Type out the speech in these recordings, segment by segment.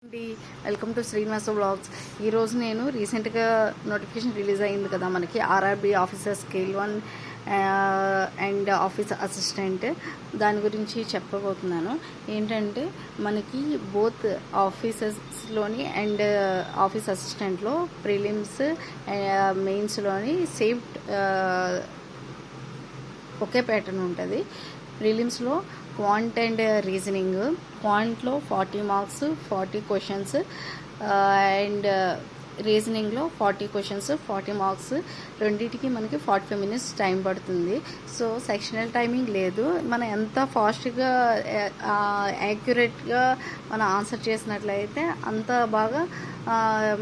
అండి, welcome to Srinivasa vlogs. ఈరోజు నేను రీసెంట్గా నోటిఫికేషన్ రిలీజ్ అయింది కదా మనకి RRB officer scale 1 and office assistant. దాని గురించి చెప్పబోతున్నాను. ఏంటంటే మనకి బోత్ ఆఫీసర్స్లోని అండ్ ఆఫీస్ అసిస్టెంట్లో ప్రిలిమ్స్ మెయిన్స్లోని సేమ్ ఒకే ప్యాటర్న్ ఉంటుంది. ప్రిలిమ్స్లో క్వాంట్ అండ్ రీజనింగ్. క్వాంట్లో 40 మార్క్స్ 40 క్వశ్చన్స్ అండ్ రీజనింగ్లో 40 క్వశ్చన్స్ 40 మార్క్స్. రెండింటికి మనకి 45 minutes టైం పడుతుంది. సో సెక్షనల్ టైమింగ్ లేదు. మనం ఎంత ఫాస్ట్గా యాక్యురేట్గా మనం ఆన్సర్ చేసినట్లయితే అంత బాగా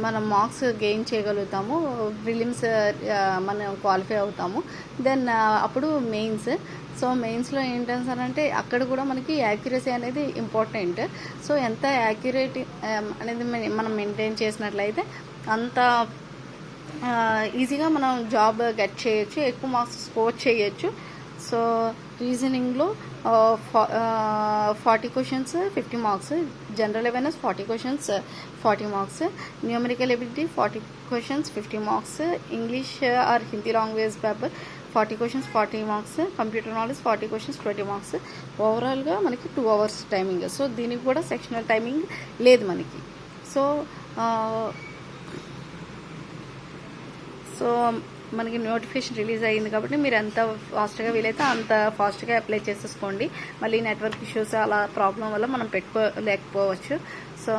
మనం మార్క్స్ గెయిన్ చేయగలుగుతాము. ప్రిలిమ్స్ మనం క్వాలిఫై అవుతాము. దెన్ అప్పుడు మెయిన్స్. సో మెయిన్స్లో ఏంటంటే అక్కడ కూడా మనకి యాక్యురసీ అనేది ఇంపార్టెంట్. సో ఎంత యాక్యురేట్ అనేది మనం మెయింటైన్ చేసినట్లయితే అంత ఈజీగా మనం జాబ్ గెట్ చేయొచ్చు, ఎక్కువ మార్క్స్ స్కోర్ చేయొచ్చు. సో రీజనింగ్లో 40 questions 50 marks, general awareness 40 questions 40 marks, numerical ability 40 questions 50 marks, English or Hindi language paper 40 questions 40 marks, computer knowledge 40 questions 20 marks. ఓవరాల్గా మనకి 2 hours టైమింగ్. సో దీనికి కూడా సెక్షనల్ టైమింగ్ లేదు మనకి. సో మనకి నోటిఫికేషన్ రిలీజ్ అయ్యింది కాబట్టి మీరు ఎంత ఫాస్ట్గా వీలైతే అంత ఫాస్ట్గా అప్లై చేసేసుకోండి. మళ్ళీ నెట్వర్క్ ఇష్యూస్ అలా ప్రాబ్లం వల్ల మనం పెట్టుకోలేకపోవచ్చు. సో